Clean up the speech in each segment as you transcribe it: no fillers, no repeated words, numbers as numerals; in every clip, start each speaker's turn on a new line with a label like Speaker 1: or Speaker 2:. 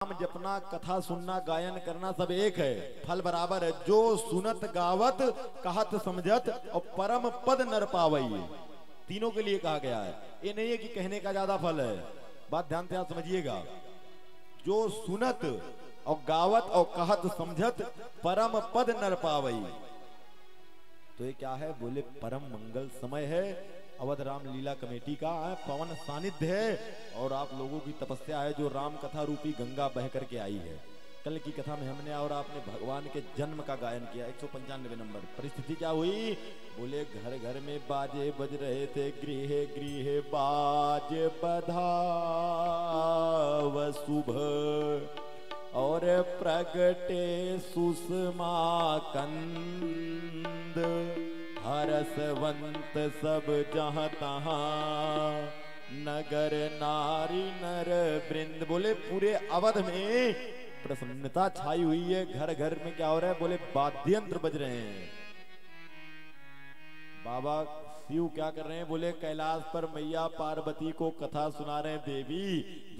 Speaker 1: नाम जपना, कथा सुनना, गायन करना सब एक है, फल बराबर है। जो सुनत गावत कहत समझत और परम पद नर पावई, तीनों के लिए कहा गया है। ये नहीं है कि कहने का ज्यादा फल है, बात ध्यान से आप समझिएगा। जो सुनत और गावत और कहत समझत परम पद नर पावई, तो ये क्या है? बोले परम मंगल समय है, अवध राम लीला कमेटी का पवन सानिध्य है और आप लोगों की तपस्या है जो राम कथा रूपी गंगा बह करके आई है। कल की कथा में हमने और आपने भगवान के जन्म का गायन किया, 195 नंबर। परिस्थिति क्या हुई? बोले घर घर में बाजे बज रहे थे, गृह गृह बाज बधाव शुभ, और प्रगटे सुषमा कंद, हरसवंत सब जहाँ तहाँ, नगर नारी नर वृंद। बोले पूरे अवध में प्रसन्नता छाई हुई है। घर घर में क्या हो रहा है? बोले वाद्यंत्र बज रहे हैं। बाबा शिव क्या कर रहे हैं? बोले कैलाश पर मैया पार्वती को कथा सुना रहे हैं। देवी,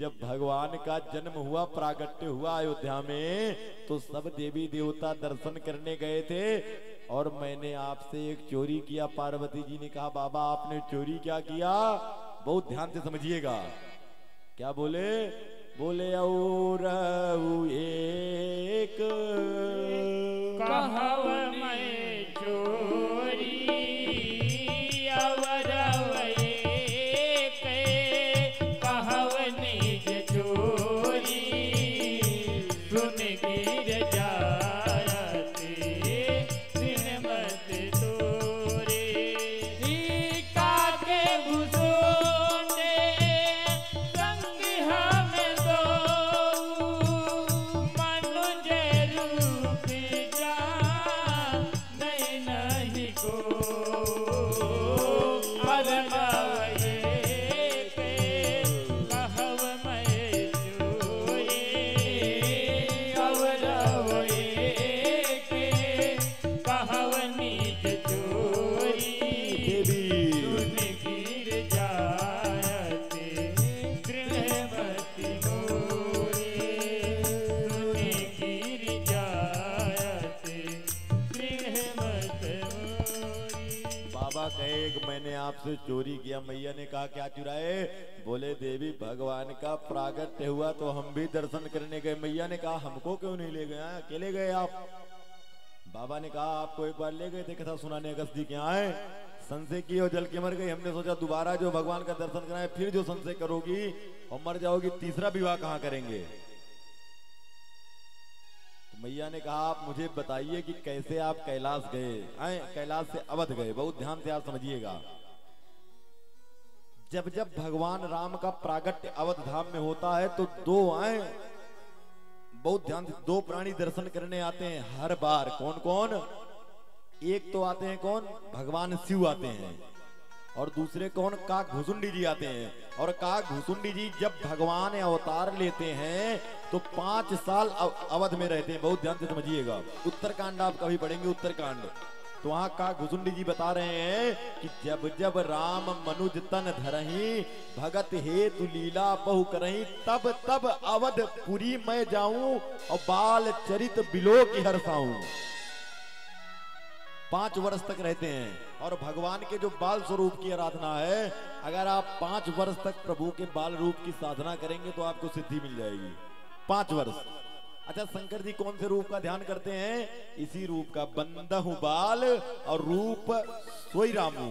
Speaker 1: जब भगवान का जन्म हुआ, प्रागट्य हुआ अयोध्या में, तो सब देवी देवता दर्शन करने गए थे और मैंने आपसे एक चोरी किया। पार्वती जी ने कहा, बाबा आपने चोरी क्या किया? बहुत ध्यान से समझिएगा। क्या बोले? बोले और एक
Speaker 2: कहव मैं चोरी, अवर एक कहव निज चोरी, सुन गिर जाते श्रीमत तोरे, काके घुसोने संग हम दो, मनुज रूप जान नहीं नहीं को, अरमावे के कहव मैं चोरी, अवरवे के कहव निज चोरी, सुन गिर जाते गृहवती मोरे, सुन गिर जाते गृहवत मोरे।
Speaker 1: बाबा कहे कि मैंने आपसे चोरी किया। मैया ने कहा, क्या चुराए? बोले देवी, भगवान का प्रागट्य हुआ तो हम भी दर्शन करने गए। मैया ने कहा, हमको क्यों नहीं ले गए? अकेले गए आप? बाबा ने कहा, आपको एक बार ले गए थे कथा सुनाने अगस्ती के आए, संशय की और जल के मर गई। हमने सोचा दोबारा जो भगवान का दर्शन कराए, फिर जो संशय करोगी और मर जाओगी, तीसरा विवाह कहाँ करेंगे? तो मैया ने कहा, आप मुझे बताइए कि कैसे आप कैलाश गए? आए कैलाश से अवध गए। बहुत ध्यान से आप समझिएगा। जब जब भगवान राम का प्रागट्य अवध धाम में होता है तो दो आए, बहुत ध्यान से, दो प्राणी दर्शन करने आते हैं हर बार। कौन कौन? एक तो आते हैं कौन? भगवान शिव आते हैं, और दूसरे कौन? काक भुसुंडी जी आते हैं। और काक भुसुंडी जी जब भगवान अवतार लेते हैं तो 5 साल अवध में रहते हैं। बहुत ध्यान से समझिएगा। उत्तरकांड आप कभी पढ़ेंगे, उत्तरकांड, तो वहां काक भुसुंडी जी बता रहे हैं कि जब जब राम मनुज तन धरही, भगत हेतु लीला बहु करही, तब तब अवध पुरी मैं जाऊं और बाल चरित बिलो की हरसाऊं। 5 वर्ष तक रहते हैं। और भगवान के जो बाल स्वरूप की आराधना है, अगर आप 5 वर्ष तक प्रभु के बाल रूप की साधना करेंगे तो आपको सिद्धि मिल जाएगी। 5 वर्ष। अच्छा, शंकर जी कौन से रूप का ध्यान करते हैं? इसी रूप का, बंदहु बाल और रूप सोई रामू।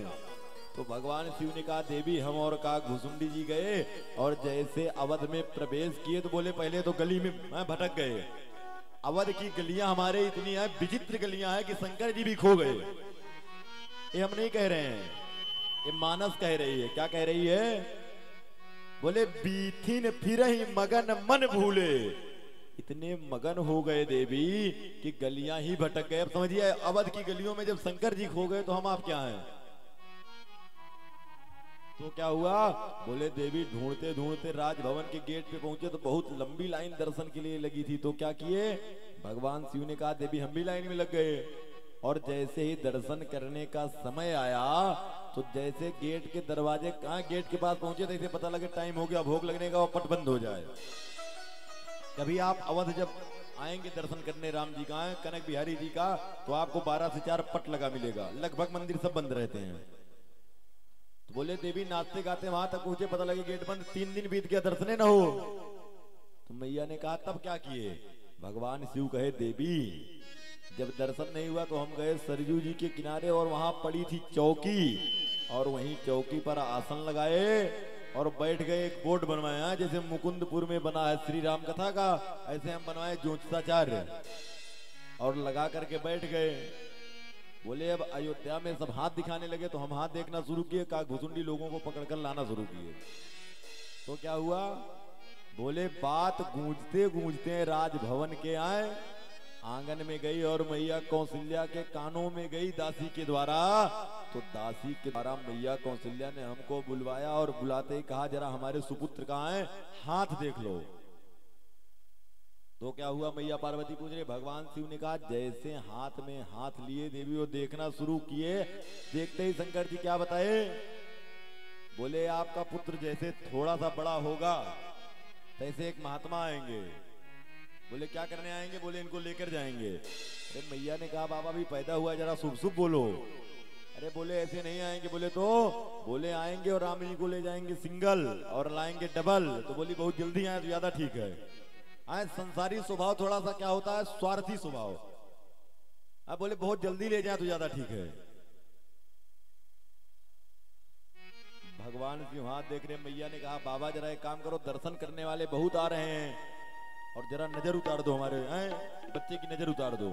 Speaker 1: तो भगवान शिव ने कहा, देवी हम और काक भुसुंडी जी गए और जैसे अवध में प्रवेश किए तो बोले पहले तो गली में भटक गए। अवध की गलियां हमारे इतनी है, विचित्र गलियां हैं कि शंकर जी भी खो गए। ये हम नहीं कह रहे हैं, ये मानस कह रही है। क्या कह रही है? बोले बीथिन फिर ही मगन मन भूले, इतने मगन हो गए देवी कि गलियां ही भटक गए। अब समझिए, अवध की गलियों में जब शंकर जी खो गए तो हम आप क्या हैं? तो क्या हुआ? बोले देवी ढूंढते ढूंढते राजभवन के गेट पे पहुंचे तो बहुत लंबी लाइन दर्शन के लिए लगी थी। तो क्या किए? भगवान शिव ने कहा, देवी हम भी लाइन में लग गए। और जैसे ही दर्शन करने का समय आया तो जैसे गेट के दरवाजे, कहाँ गेट के पास पहुंचे, तो इसे पता लगे टाइम हो गया भोग लगने का और पट बंद हो जाए। कभी आप अवध जब आएंगे दर्शन करने राम जी का आए कनक बिहारी जी का, तो आपको 12 से 4 पट लगा मिलेगा, लगभग मंदिर सब बंद रहते हैं। तो बोले देवी नाचते गाते वहां तक पहुंचे, पता लगे गेट बंद, 3 दिन बीत गया दर्शने न हो। तो मैया ने कहा तब क्या किए? भगवान शिव कहे देवी जब दर्शन नहीं हुआ तो हम गए सरजू जी के किनारे और वहां पड़ी थी चौकी, और वहीं चौकी पर आसन लगाए और बैठ गए। एक बोर्ड बनवाया जैसे मुकुंदपुर में बना है श्री राम कथा का, ऐसे हम बनवाए ज्योतिषाचार्य, और लगा करके बैठ गए। बोले अब अयोध्या में सब हाथ दिखाने लगे तो हम हाथ देखना शुरू किए, काकभुसुंडी लोगों को पकड़कर लाना शुरू किए। तो क्या हुआ? बोले बात गूंजते गूंजते राजभवन के आए, आंगन में गई और मैया कौशल्या के कानों में गई दासी के द्वारा। तो दासी के द्वारा मैया कौशल्या ने हमको बुलवाया और बुलाते ही कहा जरा हमारे सुपुत्र कहाँ हैं, हाथ देख लो। तो क्या हुआ? मैया पार्वती पूछ रहे, भगवान शिव ने कहा जैसे हाथ में हाथ लिए देवी वो देखना शुरू किए, देखते ही शंकर जी क्या बताए? बोले आपका पुत्र जैसे थोड़ा सा बड़ा होगा तैसे एक महात्मा आएंगे। बोले क्या करने आएंगे? बोले इनको लेकर जाएंगे। अरे मैया ने कहा बाबा भी पैदा हुआ जरा शुभ शुभ बोलो। अरे बोले ऐसे नहीं आएंगे। बोले तो? बोले आएंगे और राम जी को ले जाएंगे सिंगल और लाएंगे डबल। तो बोली बहुत जल्दी आए तो ज्यादा ठीक है। आए संसारी स्वभाव थोड़ा सा क्या होता है, स्वार्थी स्वभाव। अब बोले बहुत जल्दी ले जाए तो ज्यादा ठीक है। भगवान जी हाथ देख रहे, मैया ने कहा बाबा जरा एक काम करो, दर्शन करने वाले बहुत आ रहे हैं और जरा नजर उतार दो हमारे बच्चे की नजर उतार दो।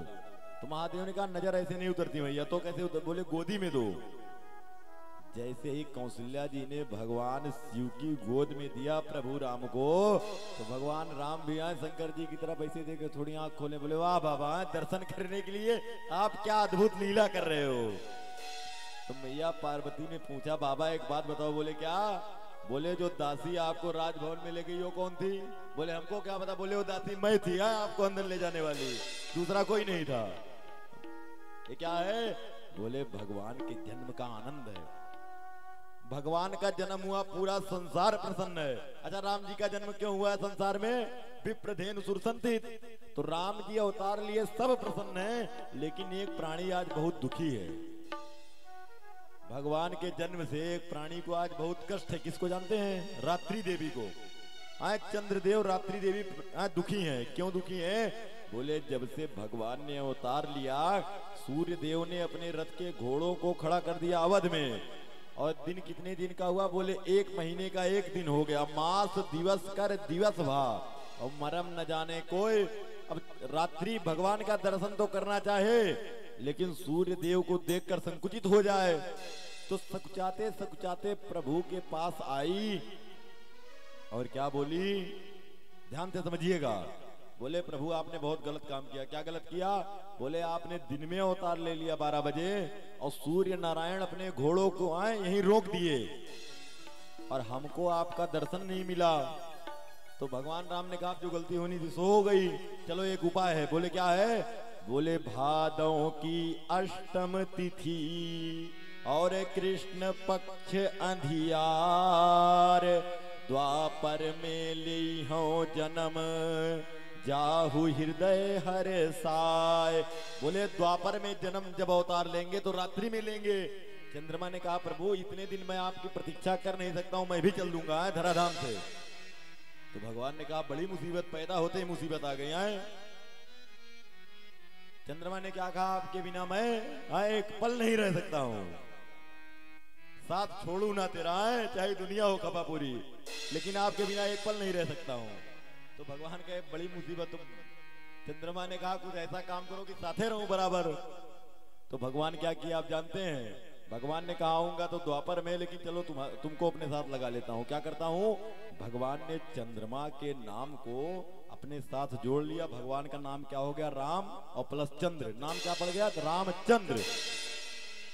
Speaker 1: तो महादेव ने कहा नजर ऐसे नहीं उतरती भैया। तो कैसे उतर? बोले गोदी में दो। जैसे ही कौशल्या जी ने भगवान शिव की गोद में दिया प्रभु राम को, तो भगवान राम भी आए शंकर जी की तरफ ऐसे देखे, थोड़ी आंख खोले, बोले वाह बाबा दर्शन करने के लिए आप क्या अद्भुत लीला कर रहे हो। तो मैया पार्वती ने पूछा बाबा एक बात बताओ। बोले क्या? बोले जो दासी आपको राजभवन में ले गई वो कौन थी? बोले हमको क्या पता। बोले वो दासी मैं थी, आपको अंदर ले जाने वाली, दूसरा कोई नहीं था। ये क्या है? बोले भगवान के जन्म का आनंद है। भगवान का जन्म हुआ पूरा संसार प्रसन्न है। अच्छा राम जी का जन्म क्यों हुआ है संसार में? विप्रधेनु सुरसंतित। तो राम जी अवतार लिए सब प्रसन्न है, लेकिन एक प्राणी आज बहुत दुखी है। भगवान के जन्म से एक प्राणी को आज बहुत कष्ट है। किसको जानते हैं? रात्रि देवी को। आज चंद्रदेव रात्रि देवी आज दुखी हैं। क्यों दुखी हैं? बोले जब से भगवान ने अवतार लिया, सूर्य देव ने अपने रथ के घोड़ों को खड़ा कर दिया अवध में, और दिन कितने दिन का हुआ? बोले 1 महीने का 1 दिन हो गया। मास दिवस कर दिवस भा, और मरम न जाने कोई। अब रात्रि भगवान का दर्शन तो करना चाहे, लेकिन सूर्य देव को देखकर संकुचित हो जाए। तो सकुचाते सकुचाते प्रभु के पास आई और क्या बोली? ध्यान से समझिएगा। बोले प्रभु आपने बहुत गलत काम किया। क्या गलत किया? बोले आपने दिन में अवतार ले लिया 12 बजे, और सूर्य नारायण अपने घोड़ों को आए यहीं रोक दिए, और हमको आपका दर्शन नहीं मिला। तो भगवान राम ने कहा जो गलती होनी थी सो हो गई, चलो एक उपाय है। बोले क्या है? बोले भादों की अष्टम तिथि और कृष्ण पक्ष अंधियार, द्वापर में ली हो जन्म जाहु हृदय हर साय। बोले द्वापर में जन्म जब अवतार लेंगे तो रात्रि में लेंगे। चंद्रमा ने कहा प्रभु इतने दिन मैं आपकी प्रतीक्षा कर नहीं सकता हूं, मैं भी चल दूंगा धराधाम से। तो भगवान ने कहा बड़ी मुसीबत, पैदा होते ही मुसीबत आ गई है। चंद्रमा ने क्या कहा? आपके बिना मैं एक पल नहीं रह सकता हूं, साथ छोड़ू ना तेरा है चाहे दुनिया हो खपापूरी, लेकिन आपके बिना एक पल नहीं रह सकता हूं। तो भगवान कहे बड़ी मुसीबत। चंद्रमा ने कहा कुछ ऐसा काम करो कि साथे रहूं बराबर। तो भगवान क्या किया आप जानते हैं? भगवान ने कहा आऊंगा तो द्वापर में, लेकिन चलो तुमको अपने साथ लगा लेता हूं। क्या करता हूं? भगवान ने चंद्रमा के नाम को अपने साथ जोड़ लिया। भगवान का नाम क्या हो गया? राम, और प्लस चंद्र, नाम क्या पड़ गया? रामचंद्र।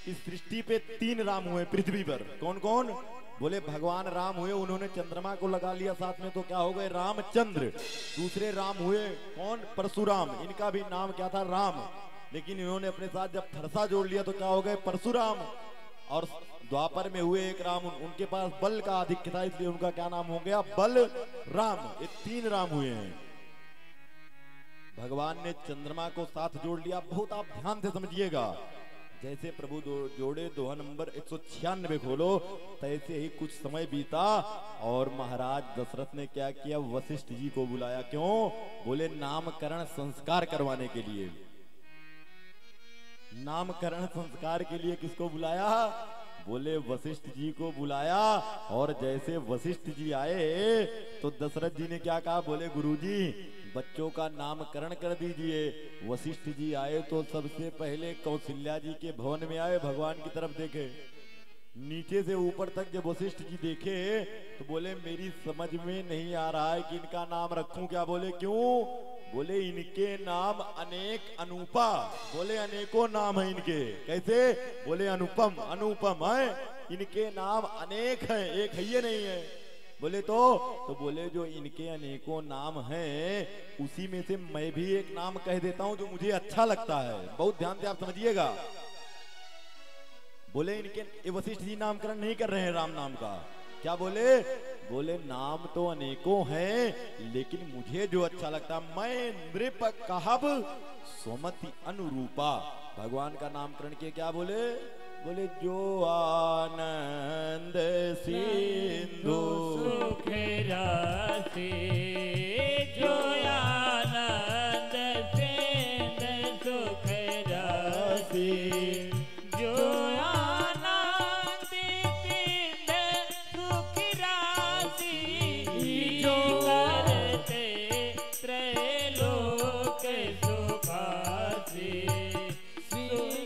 Speaker 1: इस सृष्टि पे 3 राम हुए पृथ्वी पर। कौन कौन? बोले भगवान राम हुए, उन्होंने चंद्रमा को लगा लिया साथ में, तो क्या हो गए? रामचंद्र। दूसरे राम हुए कौन? परशुराम। इनका भी नाम क्या था? राम, लेकिन इन्होंने अपने साथ जब थरसा जोड़ लिया तो क्या हो गए? परशुराम। और द्वापर में हुए एक राम, उनके पास बल का आधिक्य था, इसलिए उनका क्या नाम हो गया? बल राम। ये 3 राम हुए हैं। भगवान ने चंद्रमा को साथ जोड़ लिया। बहुत आप ध्यान से समझिएगा। जैसे प्रभु जोड़े दोहा नंबर 196 खोलो, तैसे ही कुछ समय बीता और महाराज दशरथ ने क्या किया, वशिष्ठ जी को बुलाया। क्यों? बोले नामकरण संस्कार करवाने के लिए। नामकरण संस्कार के लिए किसको बुलाया? बोले वशिष्ठ जी को बुलाया। और जैसे वशिष्ठ जी आए तो दशरथ जी ने क्या कहा? बोले गुरुजी बच्चों का नामकरण कर दीजिए। वशिष्ठ जी आए तो सबसे पहले कौशल्या जी के भवन में आए, भगवान की तरफ देखे, नीचे से ऊपर तक जब वशिष्ठ जी देखे तो बोले मेरी समझ में नहीं आ रहा है कि इनका नाम रखूं क्या। बोले क्यों? बोले इनके नाम अनेक अनुपा। बोले अनेकों नाम है इनके। कैसे? बोले अनुपम अनुपम है, इनके नाम अनेक हैं, एक है ये नहीं है। बोले तो बोले जो इनके अनेकों नाम हैं उसी में से मैं भी एक नाम कह देता हूं जो मुझे अच्छा लगता है। बहुत ध्यान से आप समझिएगा। बोले इनके वशिष्ठ जी नामकरण नहीं कर रहे हैं राम नाम का। क्या बोले? बोले नाम तो अनेकों हैं लेकिन मुझे जो अच्छा लगता, मैं नृप कहब सोमति अनुरूपा। भगवान का नामकरण किए। क्या बोले? बोले जो आनंद सिंधु
Speaker 2: सुख राशि, जो आनंद सिंधु सुख राशि, जो आनंद सिंधु सुख राशि, जो करते त्रैलोक सुखासी,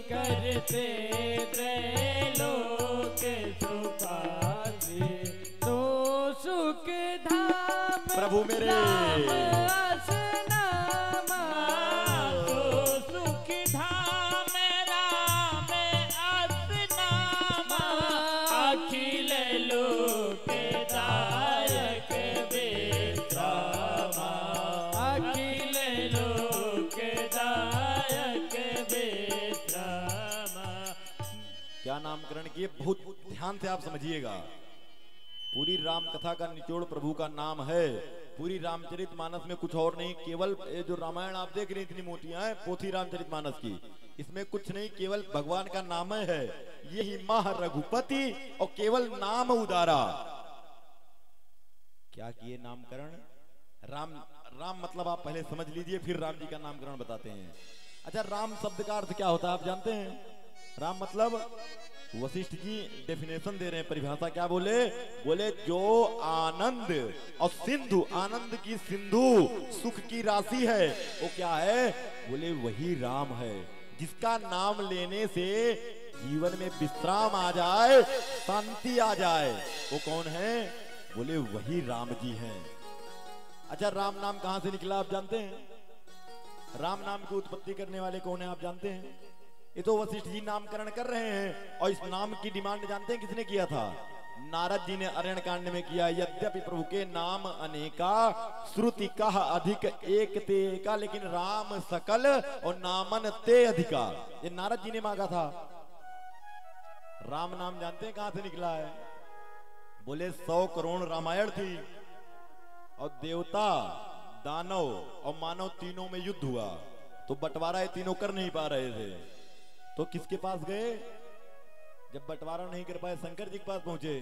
Speaker 2: करते
Speaker 1: प्रभु मेरे
Speaker 2: सुख धाम राम असनामा, अखिल लोक दायक विश्रामा, अखिल लोक दायक विश्रामा।
Speaker 1: क्या नामकरण किए? बहुत ध्यान से आप समझिएगा। पूरी राम कथा का निचोड़ प्रभु का नाम है। पूरी रामचरितमानस में कुछ और नहीं, केवल ये जो रामायण आप देख रहे हैं इतनी मोटियां हैं, पोथी रामचरितमानस की, इसमें कुछ नहीं, केवल भगवान का नाम है। यही मह रघुपति और केवल नाम उदारा। क्या किए? नामकरण। राम राम मतलब आप पहले समझ लीजिए, फिर राम जी का नामकरण बताते हैं। अच्छा, राम शब्द का अर्थ क्या होता है आप जानते हैं? राम मतलब, वशिष्ठ जी डेफिनेशन दे रहे हैं, परिभाषा। क्या बोले? बोले जो आनंद और सिंधु, आनंद की सिंधु सुख की राशि है, वो क्या है? बोले वही राम है। जिसका नाम लेने से जीवन में विश्राम आ जाए, शांति आ जाए, वो कौन है? बोले वही राम जी हैं। अच्छा, राम नाम कहां से निकला आप जानते हैं? राम नाम की उत्पत्ति करने वाले कौन है आप जानते हैं? ये तो वशिष्ठ जी नामकरण कर रहे हैं। और इस नाम की डिमांड जानते हैं किसने किया था? नारद जी ने अरण्य कांड में किया। यद्यपि प्रभु के नाम अनेका, श्रुति कह अधिक एक ते एका, लेकिन राम सकल और नामन ते अधिका। ये नारद जी ने मांगा था। राम नाम जानते हैं कहां से निकला है? बोले 100 करोड़ रामायण थी और देवता, दानव और मानव तीनों में युद्ध हुआ, तो बंटवारा ये तीनों कर नहीं पा रहे थे, तो किसके पास गए? जब बंटवारा नहीं कर पाए शंकर जी के पास पहुंचे।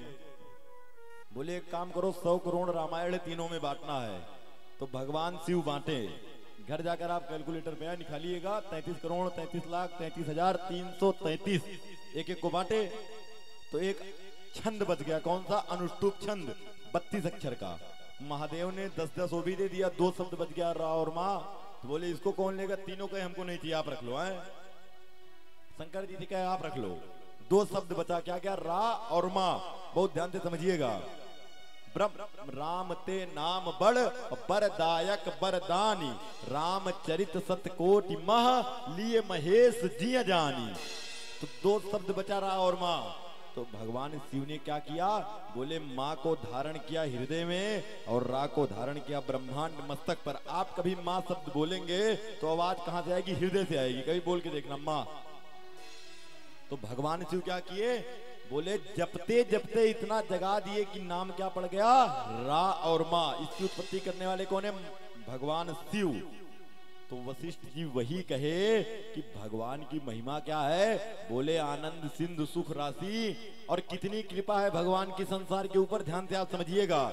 Speaker 1: बोले एक काम करो, 100 करोड़ रामायण तीनों में बांटना है। तो भगवान शिव बांटे। घर जाकर आप कैलकुलेटर पे निकालिएगा, 33 करोड़ 33 लाख 33,333 एक एक को बांटे। तो एक छंद बच गया, कौन सा? अनुष्टुप छंद 32 अक्षर का। महादेव ने 10-10 वो भी दे दिया, 2 शब्द बच गया, रा और माँ। तो बोले इसको कौन लेगा? तीनों का हमको नहीं चाहिए, आप रख लो। है शंकर जी कहे आप रख लो। 2 शब्द बचा, क्या क्या? रा और माँ। बहुत ध्यान से समझिएगा। ब्रह्म राम ते नाम बड़ बरदायक बरदानी, रामचरित सतकोटि मह लिए महेश जिय जानी। तो 2 शब्द बचा, रा और माँ। तो भगवान शिव ने क्या किया? बोले माँ को धारण किया हृदय में और रा को धारण किया ब्रह्मांड मस्तक पर। आप कभी माँ शब्द बोलेंगे तो आवाज कहां से आएगी? हृदय से आएगी। कभी बोल के देखना माँ। तो भगवान शिव क्या किए? बोले जपते जपते इतना जगा दिए कि नाम क्या पड़ गया? रा और माँ। इसकी उत्पत्ति करने वाले कौन है? भगवान शिव। तो वशिष्ठ जी वही कहे कि भगवान की महिमा क्या है। बोले आनंद सिंधु सुख राशि, और कितनी कृपा है भगवान की संसार के ऊपर, ध्यान से आप समझिएगा।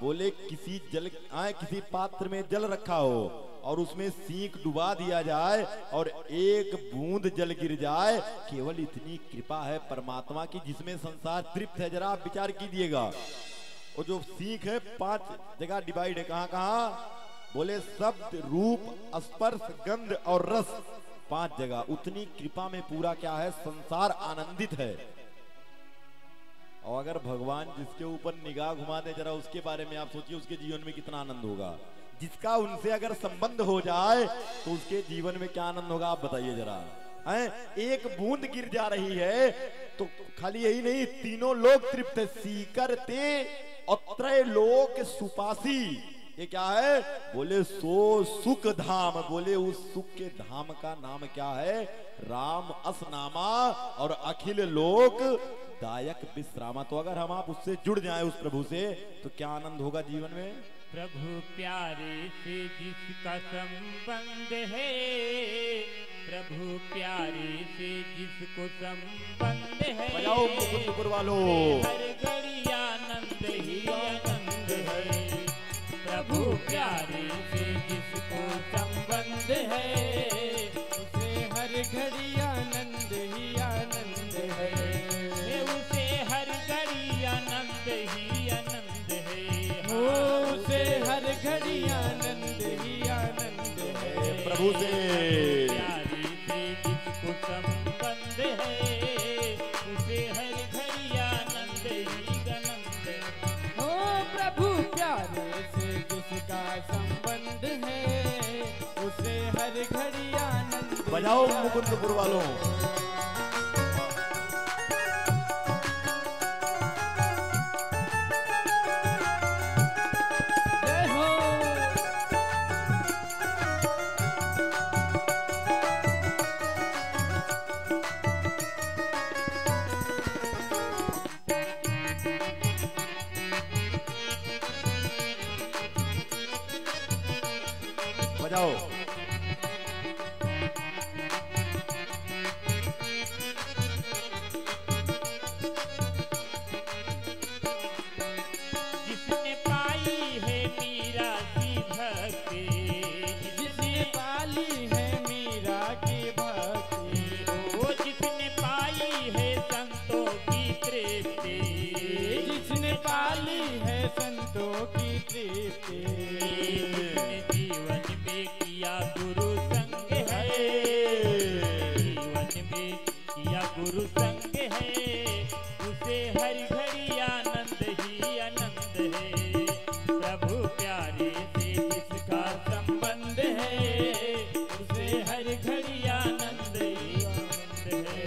Speaker 1: बोले किसी पात्र में जल रखा हो और उसमें सींक डुबा दिया जाए और एक बूंद जल गिर जाए, केवल इतनी कृपा है परमात्मा की जिसमें संसार तृप्त है। जरा आप विचार कीजिएगा, वो जो सींक है 5 जगह डिवाइड है, कहां कहां? बोले शब्द रूप स्पर्श गंध और रस, 5 जगह। उतनी कृपा में पूरा क्या है, संसार आनंदित है। और अगर भगवान जिसके ऊपर निगाह घुमा दे, जरा उसके बारे में आप सोचिए, उसके जीवन में कितना आनंद होगा। जिसका उनसे अगर संबंध हो जाए तो उसके जीवन में क्या आनंद होगा, आप बताइए जरा। एक बूंद गिर जा रही है तो खाली यही नहीं, तीनों लोग तृप्त है। सीकर ते अत्रय लोक सुपासी, ये क्या है? बोले सो सुख धाम। बोले उस सुख के धाम का नाम क्या है? राम असनामा और अखिल लोक दायक विश्रामा। तो अगर हम आप उससे जुड़ जाएं, उस प्रभु से, तो क्या आनंद होगा जीवन में।
Speaker 2: प्रभु प्यारे से जिसका संबंध है, प्रभु प्यारे से जिसको संबंध है,
Speaker 1: बजाओ मुकुंदपुर वालों,
Speaker 2: हर घड़ी आनंद ही आनंद है। प्रभु प्यारे से जिसको संबंध है, उसे हर घड़ी आनंद ही आनंद है। उसे हर घड़ी आनंद ही आनंद है। उसे हर घड़ी आनंद ही आनंद है।
Speaker 1: प्रभु से
Speaker 2: प्यारे से जिसको संबंध है, उसे हर घड़ी आनंद ही आनंद है। ओ प्रभु प्यारे से जिसका संबंध है, उसे हर घड़ी आनंद।
Speaker 1: बजाओ मुकुंदपुर वालों। बजाओ।
Speaker 2: जिसने पाई है मीरा की भक्ति, जिसने पाली है मीरा की भक्ति, वो जिसने पाई है संतों की तृप्ति, जिसने पाली है संतों की तृप्ति, जिसने जीवन में किया गुरु संग है, जीवन में किया गुरु संग है, उसे हर घड़ी आनंद ही आनंद है। प्रभु प्यारे से जिसका संबंध है, उसे हर घड़ी आनंद ही आनंद है।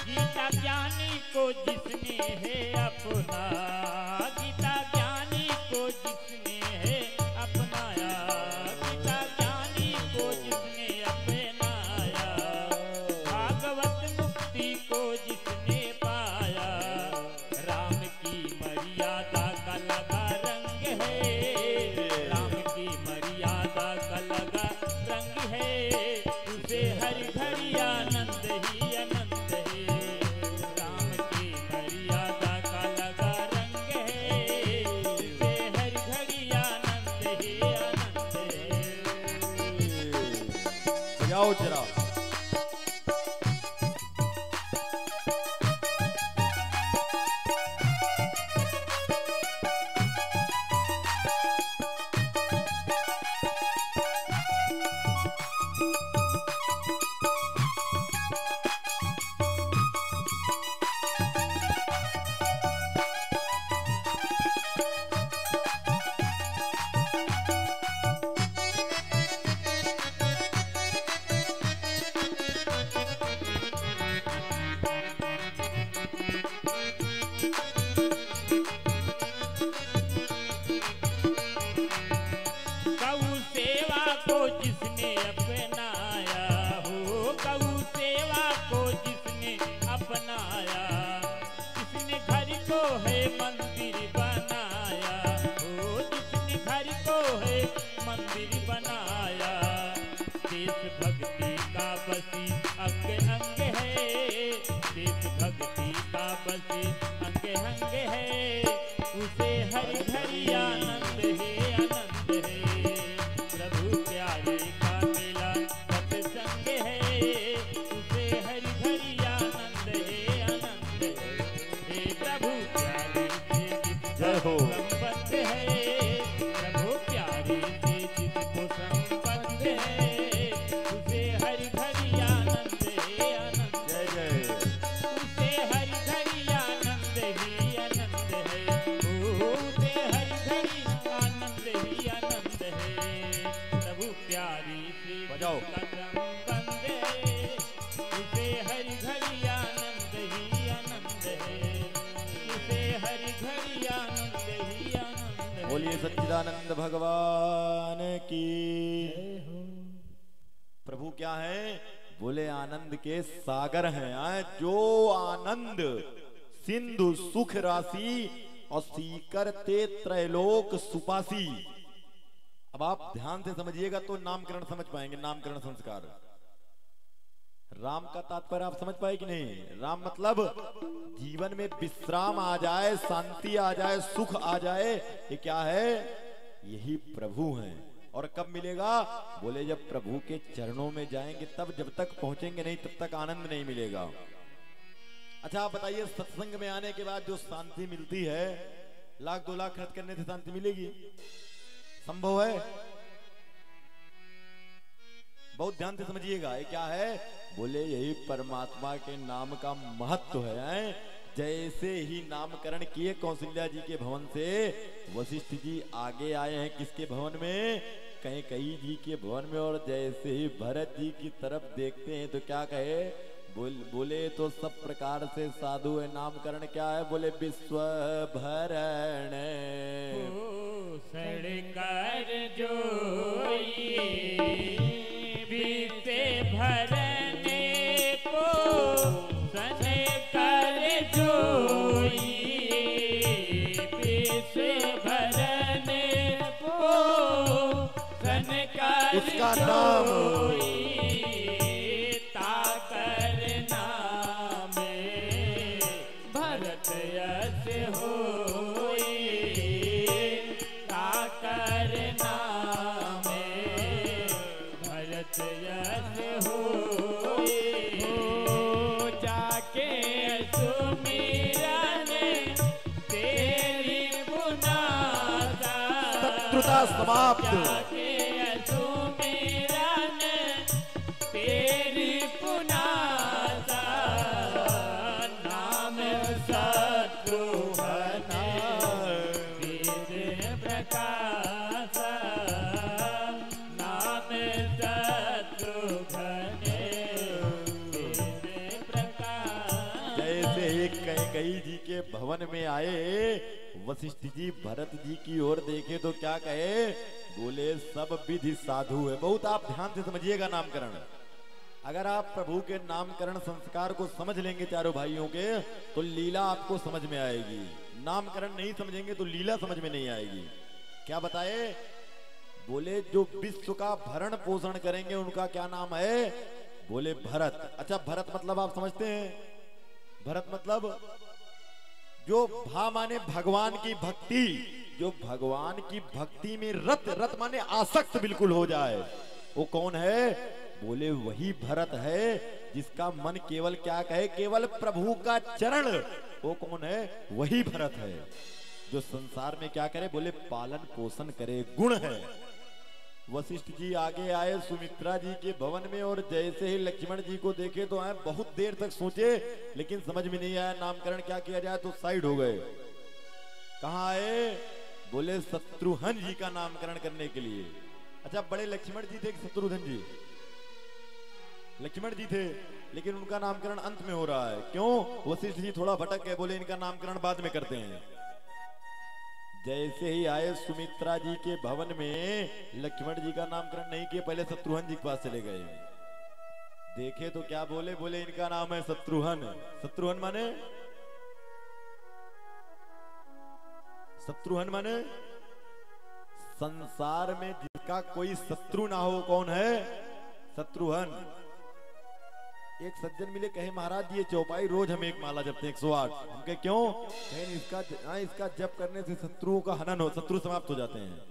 Speaker 2: गीता ज्ञानी को जिसने है अपना, गीता ज्ञानी को जिसने है अपनाया, गीता ज्ञानी को जिसने अपनाया, भागवत मुक्ति को जिसने पाया, राम की मर्यादा का लगा रंग है, राम की मर्यादा का लगा रंग है, उसे हर घड़ी आनंद ही आनंद है। राम की मर्यादा का लगा रंग है, उसे हर घड़ी आनंद ही आनंद है।
Speaker 1: बजाओ जरा।
Speaker 2: सेवा को जिसने अपनाया हो, गौ सेवा को जिसने अपनाया, जिसने घर को है मंदिर बनाया हो, जिसने घर को है मंदिर बनाया। देश भक्ति का बसी अंग अंग है, देश भक्ति का बसी अंग अंग है, उसे हर घड़ी आनंद है, आनंद है। प्रभु प्यारे का मिला सत्संग है, उसे हर घड़ी आनंद है, आनंद है। हे प्रभु प्यारे से जिसको संबंध है, प्रभु प्यारे से जिसको संबंध है, उसे हर घड़ी आनंद है, आनंद है। उसे हर घड़ी आनंद ही आनंद है, उसे हर घड़ी आनंद ही आनंद है। प्रभु प्यारी से
Speaker 1: बजाओ।
Speaker 2: जिसका संबंध है, उसे हर घड़ी आनंद ही आनंद है, उसे हर घड़ी आनंद ही आनंद है।
Speaker 1: बोलिए सच्चिदानंद भगवान की। प्रभु क्या है? बोले आनंद के सागर हैं। जो आनंद सिंधु सुख राशि और सीकर ते त्रैलोक सुपासी। अब आप ध्यान से समझिएगा तो नामकरण समझ पाएंगे। नामकरण संस्कार, राम का तात्पर्य आप समझ पाए कि नहीं? राम मतलब जीवन में विश्राम आ जाए, शांति आ जाए, सुख आ जाए। ये क्या है? यही प्रभु हैं। और कब मिलेगा? बोले जब प्रभु के चरणों में जाएंगे तब। जब तक पहुंचेंगे नहीं तब तक आनंद नहीं मिलेगा। अच्छा आप बताइए, सत्संग में आने के बाद जो शांति मिलती है, 1,00,000 2 लाख खर्च करने से शांति मिलेगी? संभव है? बहुत ध्यान से समझिएगा। ये क्या है? बोले यही परमात्मा के नाम का महत्व है। जैसे ही नामकरण किए कौशल्या जी के भवन से, वशिष्ठ जी आगे आए हैं किसके भवन में? कैकेयी जी के भवन में। और जैसे ही भरत जी की तरफ देखते हैं तो क्या कहे? बोले तो सब प्रकार से साधु है। नामकरण क्या है? बोले विश्व भरण
Speaker 2: सड़कर जोइए बीते भरने को, सन कर जोइए विश्व भरने को, सन कर
Speaker 1: उसका नाम
Speaker 2: ताकर नाम भरत यश होए, ताकर नाम भरत यश होए। जाके सुमिरन तेरी पुनासा,
Speaker 1: शत्रुता समाप्त।
Speaker 2: जाके सुमिरन तेरी पुनासा, नाम शत्रुघ्न वीर प्रकाश, नाम शत्रुघ्न वीर प्रकाश।
Speaker 1: जैसे ही कैकेयी जी के भवन में आए, वशिष्ठ जी भरत जी की ओर देखे तो क्या कहे? बोले सब विधि साधु है। बहुत आप ध्यान से समझिएगा नामकरण। अगर आप प्रभु के नामकरण संस्कार को समझ लेंगे चारों भाइयों के, तो लीला आपको समझ में आएगी। नामकरण नहीं समझेंगे तो लीला समझ में नहीं आएगी। क्या बताए? बोले जो विश्व का भरण पोषण करेंगे उनका क्या नाम है? बोले भरत। अच्छा भरत मतलब आप समझते हैं? भरत मतलब जो भा माने भगवान की भक्ति, जो भगवान की भक्ति में रत माने आसक्त बिल्कुल हो जाए, वो कौन है? बोले वही भरत है जिसका मन केवल क्या कहे? केवल प्रभु का चरण। वो कौन है? वही भरत है जो संसार में क्या करे? बोले पालन पोषण करे, गुण है। वशिष्ठ जी आगे आए सुमित्रा जी के भवन में, और जैसे ही लक्ष्मण जी को देखे तो आए, बहुत देर तक सोचे लेकिन समझ में नहीं आया नामकरण क्या किया जाए, तो साइड हो गए। कहाँ आए? बोले शत्रुघ्न जी का नामकरण करने के लिए। अच्छा बड़े लक्ष्मण जी थे कि शत्रुघ्न जी? लक्ष्मण जी थे, लेकिन उनका नामकरण अंत में हो रहा है। क्यों? वशिष्ठ जी थोड़ा भटक गए, बोले इनका नामकरण बाद में करते हैं। जैसे ही आए सुमित्रा जी के भवन में, लक्ष्मण जी का नामकरण नहीं किए, पहले शत्रुघ्न जी के पास चले गए। देखे तो क्या बोले, बोले इनका नाम है शत्रुघ्न। शत्रुघ्न माने, शत्रुघ्न माने संसार में जिसका कोई शत्रु ना हो, कौन है? शत्रुघ्न। एक सज्जन मिले, कहे महाराज जी ये चौपाई रोज हम एक माला जपते हैं 108। हम कहे क्यों? कहे इसका जप करने से शत्रुओं का हनन हो, शत्रु समाप्त हो जाते हैं।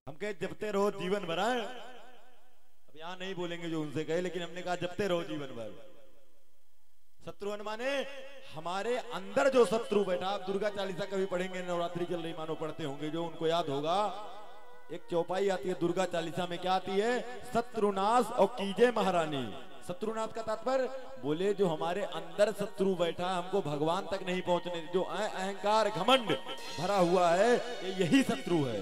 Speaker 1: हम कहे जपते रहो जीवन भर। अब यहां नहीं बोलेंगे जो उनसे कहे, लेकिन हमने कहा जपते रहो जीवन भर। शत्रुघ्न माने हमारे अंदर जो शत्रु बैठा। आप दुर्गा चालीसा कभी पढ़ेंगे, नवरात्रि चल रही मानो पढ़ते होंगे, जो उनको याद होगा, एक चौपाई आती है दुर्गा चालीसा में, क्या आती है? शत्रुनाश और कीजे महारानी। शत्रुनाथ का तात्पर्य, बोले जो हमारे अंदर शत्रु बैठा, हमको भगवान तक नहीं पहुंचने, जो अहंकार घमंड भरा हुआ है, यही शत्रु है।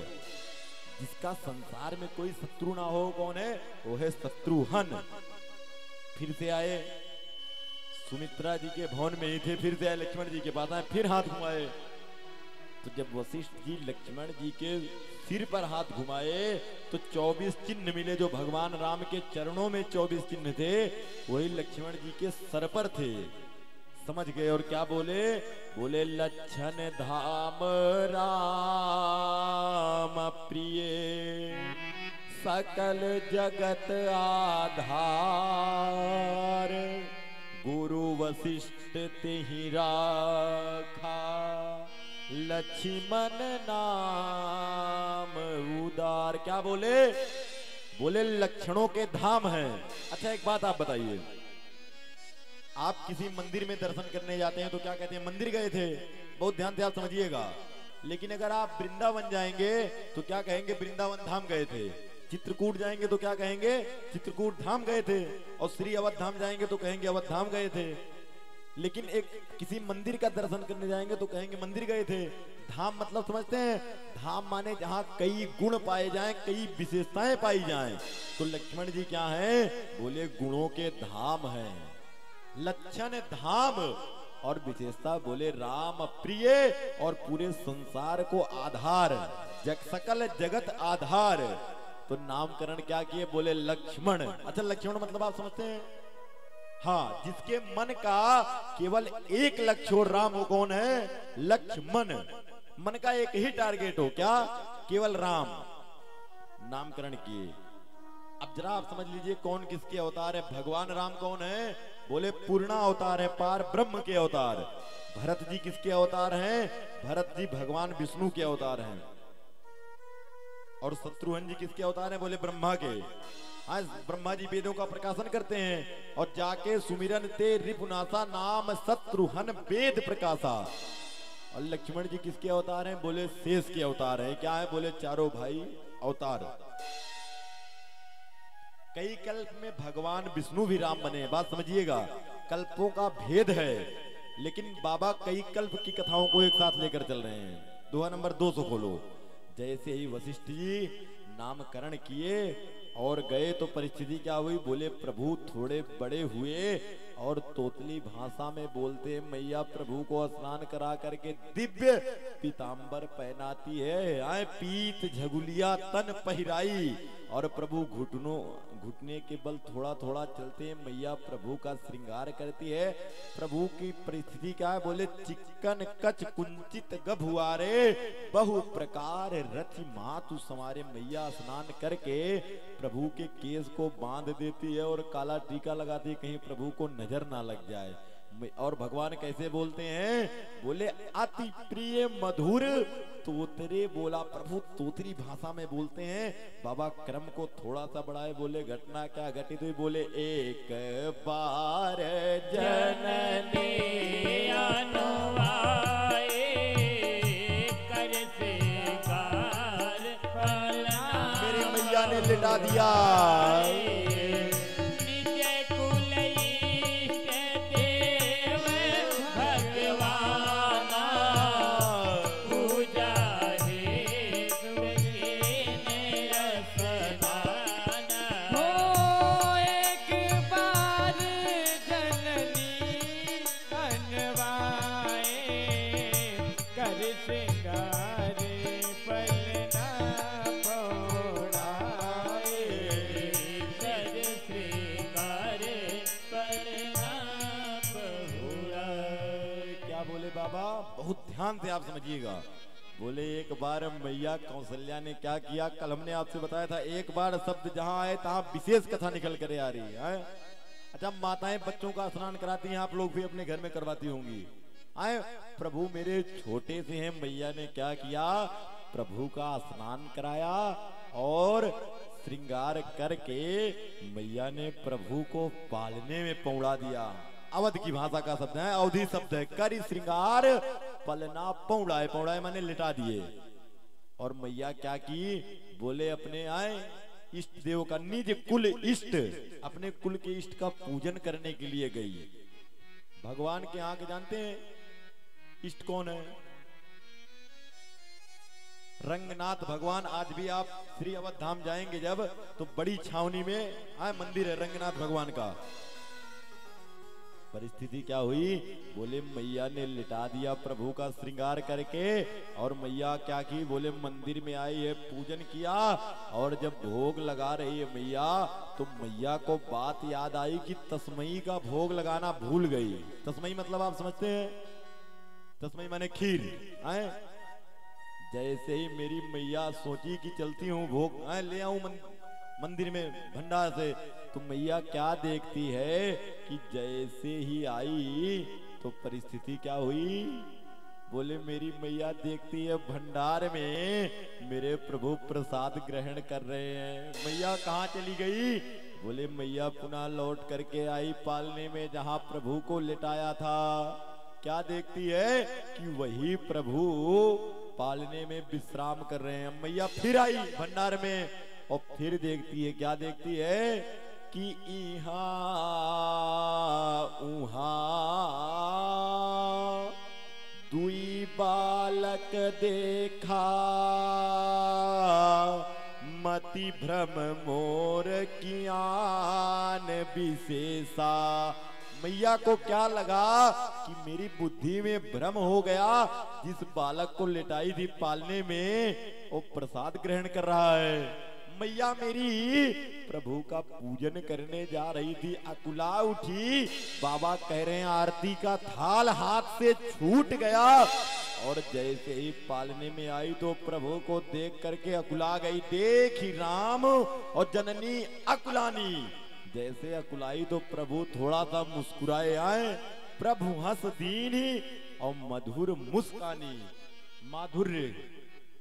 Speaker 1: जिसका संसार में कोई शत्रु ना हो, कौन है? वो है शत्रुघ्न। फिर से आए, सुमित्रा जी के भवन में ही थे, फिर से आए लक्ष्मण जी के पास आए, फिर हाथ घुमाए। तो जब वशिष्ठ जी लक्ष्मण जी के सिर पर हाथ घुमाए तो 24 चिन्ह मिले। जो भगवान राम के चरणों में 24 चिन्ह थे, वही लक्ष्मण जी के सर पर थे। समझ गए? और क्या बोले? बोले लक्षण धाम राम प्रिय, सकल जगत आधार, गुरु वशिष्ठ तेहि राखा, लक्ष्मण नाम उदार। क्या बोले? बोले लक्षणों के धाम है। अच्छा एक बात आप बताइए, आप किसी मंदिर में दर्शन करने जाते हैं तो क्या कहते हैं? मंदिर गए थे। बहुत ध्यान से आप समझिएगा। लेकिन अगर आप वृंदावन जाएंगे तो क्या कहेंगे? वृंदावन धाम गए थे। चित्रकूट जाएंगे तो क्या कहेंगे? चित्रकूट धाम गए थे। और श्री अवध धाम जाएंगे तो कहेंगे अवध धाम गए थे। लेकिन एक किसी मंदिर का दर्शन करने जाएंगे तो कहेंगे मंदिर गए थे। धाम मतलब समझते हैं? धाम माने जहां कई गुण पाए जाएं, कई विशेषताएं पाई जाएं। तो लक्ष्मण जी क्या हैं? बोले गुणों के धाम हैं, लक्षण धाम। और विशेषता बोले राम प्रिय, और पूरे संसार को आधार, सकल जगत आधार। तो नामकरण क्या किए? बोले लक्ष्मण। अच्छा लक्ष्मण मतलब आप समझते हैं? हाँ, जिसके मन का केवल एक लक्ष्य हो, राम हो, कौन है? लक्ष्मण। मन का एक ही टारगेट हो, क्या? केवल राम। नामकरण किए। अब जरा आप समझ लीजिए कौन किसके अवतार है। भगवान राम कौन है? बोले पूर्णा अवतार है, पार ब्रह्म के अवतार। भरत जी किसके अवतार हैं? भरत जी भगवान विष्णु के अवतार हैं। और शत्रुघ्न जी किसके अवतार हैं? बोले ब्रह्मा के। आज ब्रह्मा जी वेदों का प्रकाशन करते हैं। और जाके सुमिरन ते रिपुनासा, नाम शत्रुघ्न वेद प्रकाशा। और लक्ष्मण जी किसके अवतार हैं? बोले शेष के अवतार हैं। क्या है? बोले चारों भाई अवतार। कई कल्प में भगवान विष्णु भी राम बने। बात समझिएगा, कल्पों का भेद है, लेकिन बाबा कई कल्प की कथाओं को एक साथ लेकर चल रहे हैं। दोहा नंबर 200 खोलो। जैसे ही वशिष्ठ जी नामकरण किए और गए तो परिस्थिति क्या हुई? बोले प्रभु थोड़े बड़े हुए और तोतली भाषा में बोलते। मैया प्रभु को स्नान करा करके दिव्य पीतांबर पहनाती है। आए पीत झगुलिया तन पहिराई, और प्रभु घुटने के बल थोड़ा थोड़ा चलते हैं। मैया प्रभु का श्रृंगार करती है। प्रभु की परिस्थिति क्या है? बोले चिक्कन कच कुंचित गभुआरे, बहु प्रकार रथि मातु समारे। मैया स्नान करके प्रभु के केस को बांध देती है और काला टीका लगाती है, कहीं प्रभु को नजर ना लग जाए। और भगवान कैसे बोलते हैं? बोले अति प्रिय मधुर तोतरे। बोला प्रभु तोतरी भाषा में बोलते हैं। बाबा क्रम को थोड़ा सा बढ़ाए, बोले घटना क्या घटित हुई? बोले एक बार जननी
Speaker 2: अनुआए कर स्वीकार फलना।
Speaker 1: मेरी मैया ने लिटा दिया। बहुत ध्यान से आप समझिएगा। बोले एक बार मैया कौशल्या ने क्या किया, कल हमने आपसे बताया था, एक बार शब्द जहां आए तहां विशेष कथा निकल कर आ रही है। अच्छा, माताएं बच्चों का स्नान कराती हैं, आप लोग भी अपने घर में करवाती होंगी। आए प्रभु मेरे छोटे से हैं, मैया ने क्या किया, प्रभु का स्नान कराया और श्रृंगार करके मैया ने प्रभु को पालने में पौड़ा दिया। अवध की भाषा का शब्द है, अवधि शब्द है, कर श्रृंगार पलना पौड़ाए, पौड़ाए माने लिटा दिए। और मैया क्या की, बोले अपने आए इष्ट देव का, निज कुल इष्ट, अपने कुल के इष्ट का पूजन करने के लिए गई। भगवान के आंख जानते हैं इष्ट कौन है? रंगनाथ भगवान। आज भी आप श्री अवध धाम जाएंगे जब, तो बड़ी छावनी में मंदिर है रंगनाथ भगवान का। परिस्थिति क्या हुई, बोले मैया ने लिटा दिया प्रभु का श्रृंगार करके, और मैया क्या की, बोले मंदिर में आई है, पूजन किया, और जब भोग लगा रही है मैया, तो मैया को बात याद आई कि तस्मई का भोग लगाना भूल गई। तस्मई मतलब आप समझते हैं, तस्मई माने खीर। जैसे ही मेरी मैया सोची कि चलती हूँ भोग ले आऊं मंदिर में भंडार से, तो मैया क्या देखती है कि जैसे ही आई तो परिस्थिति क्या हुई, बोले मेरी मैया देखती है भंडार में मेरे प्रभु प्रसाद ग्रहण कर रहे हैं। मैया कहाँ चली गई, बोले मैया पुनः लौट करके आई पालने में जहां प्रभु को लिटाया था। क्या देखती है कि वही प्रभु पालने में विश्राम कर रहे हैं। मैया फिर आई भंडार में और फिर देखती है, क्या देखती है कि इहा उहा दुई बालक देखा, मति भ्रम मोर कियान विशेषा। मैया को क्या लगा कि मेरी बुद्धि में भ्रम हो गया, जिस बालक को लिटाई थी पालने में वो प्रसाद ग्रहण कर रहा है। मैया मेरी प्रभु का पूजन करने जा रही थी, अकुला उठी, बाबा कह रहे हैं आरती का थाल हाथ से छूट गया, और जैसे ही पालने में आई तो प्रभु को देख करके अकुला गई। देखी राम और जननी अकुलानी, जैसे अकुलाई तो प्रभु थोड़ा सा मुस्कुराए आए, प्रभु हंस दीनी और मधुर मुस्कानी। माधुर्य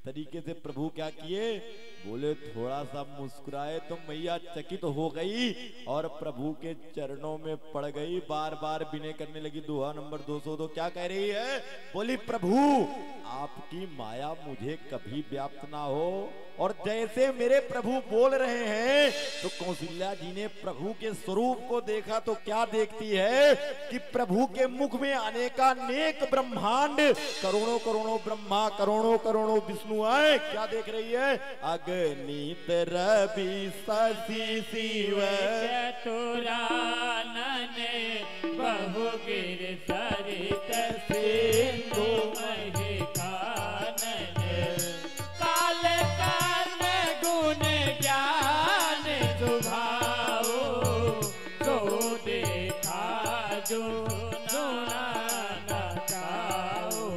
Speaker 1: तरीके से प्रभु क्या किए, बोले थोड़ा सा मुस्कुराए तो मैया चकित हो गई और प्रभु के चरणों में पड़ गई, बार बार विनय करने लगी। दोहा नंबर 202 क्या कह रही है, बोली प्रभु आपकी माया मुझे कभी व्याप्त ना हो। और जैसे मेरे प्रभु बोल रहे हैं तो कौशल्या जी ने प्रभु के स्वरूप को देखा तो क्या देखती है कि प्रभु के मुख में अनेकानेक ब्रह्मांड, करोड़ों करोड़ों ब्रह्मा, करोड़ों करोड़ों विष्णु आए। क्या देख रही है, अगणित रवि शशि शिव
Speaker 2: चतुरानन बहुगिर सरित सिंधु महि कानन, काल कान गुण ज्ञान सुभाओ, तो देखा जो सुना न काओ,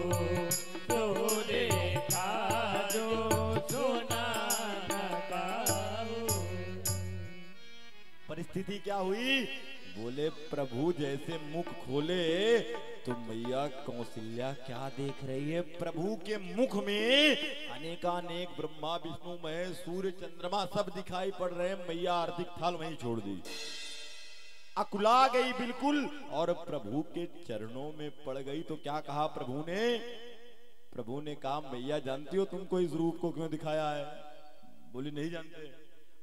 Speaker 2: तो देखा जो सुना न काओ।
Speaker 1: परिस्थिति क्या हुई, बोले प्रभु जैसे मुख खोले तो मैया कौशल्या क्या देख रही है, प्रभु के मुख में अनेकानेक ब्रह्मा विष्णु महेश सूर्य चंद्रमा सब दिखाई पड़ रहे हैं। मैया आर्थिक थाल वहीं छोड़ दी, अकुला गई बिल्कुल और प्रभु के चरणों में पड़ गई। तो क्या कहा प्रभु ने, प्रभु ने कहा मैया जानती हो तुमको इस रूप को क्यों दिखाया है, बोली नहीं जानते।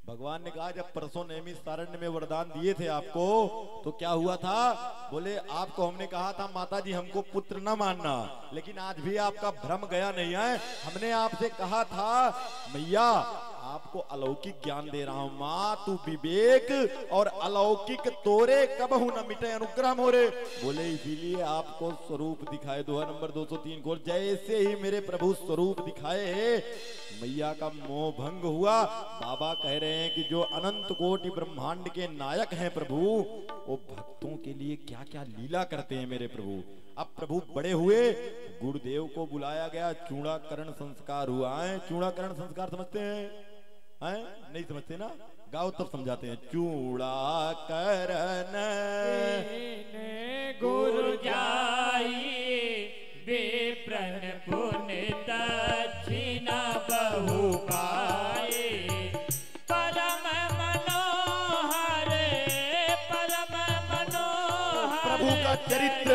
Speaker 1: भगवान ने कहा जब परसों नैमिष सारण्य में वरदान दिए थे आपको तो क्या हुआ था, बोले आपको हमने कहा था माता जी हमको पुत्र न मानना, लेकिन आज भी आपका भ्रम गया नहीं है। हमने आपसे कहा था मैया आपको अलौकिक ज्ञान दे रहा हूं। माँ तू विवेक और अलौकिक तोरे कबहू न मिटे अनुग्रह मोरे। बोले इसीलिए आपको स्वरूप दिखाए। दोहा नंबर 203 को जैसे ही मेरे प्रभु स्वरूप दिखाए मैया का मोह भंग हुआ। बाबा कह रहे हैं कि जो अनंत कोटि ब्रह्मांड के नायक हैं प्रभु, वो भक्तों के लिए क्या क्या लीला करते हैं मेरे प्रभु। अब प्रभु बड़े हुए, गुरुदेव को बुलाया गया, चूड़ाकरण संस्कार हुआ है। चूड़ाकरण संस्कार समझते हैं? नहीं समझते ना? गाओ तब समझाते हैं। चूड़ाकरण
Speaker 2: गुरु जाई विप्रन पुण्य दक्षिणा बहु पाए। परम मनोहर परम मनोहर
Speaker 1: प्रभु का चरित्र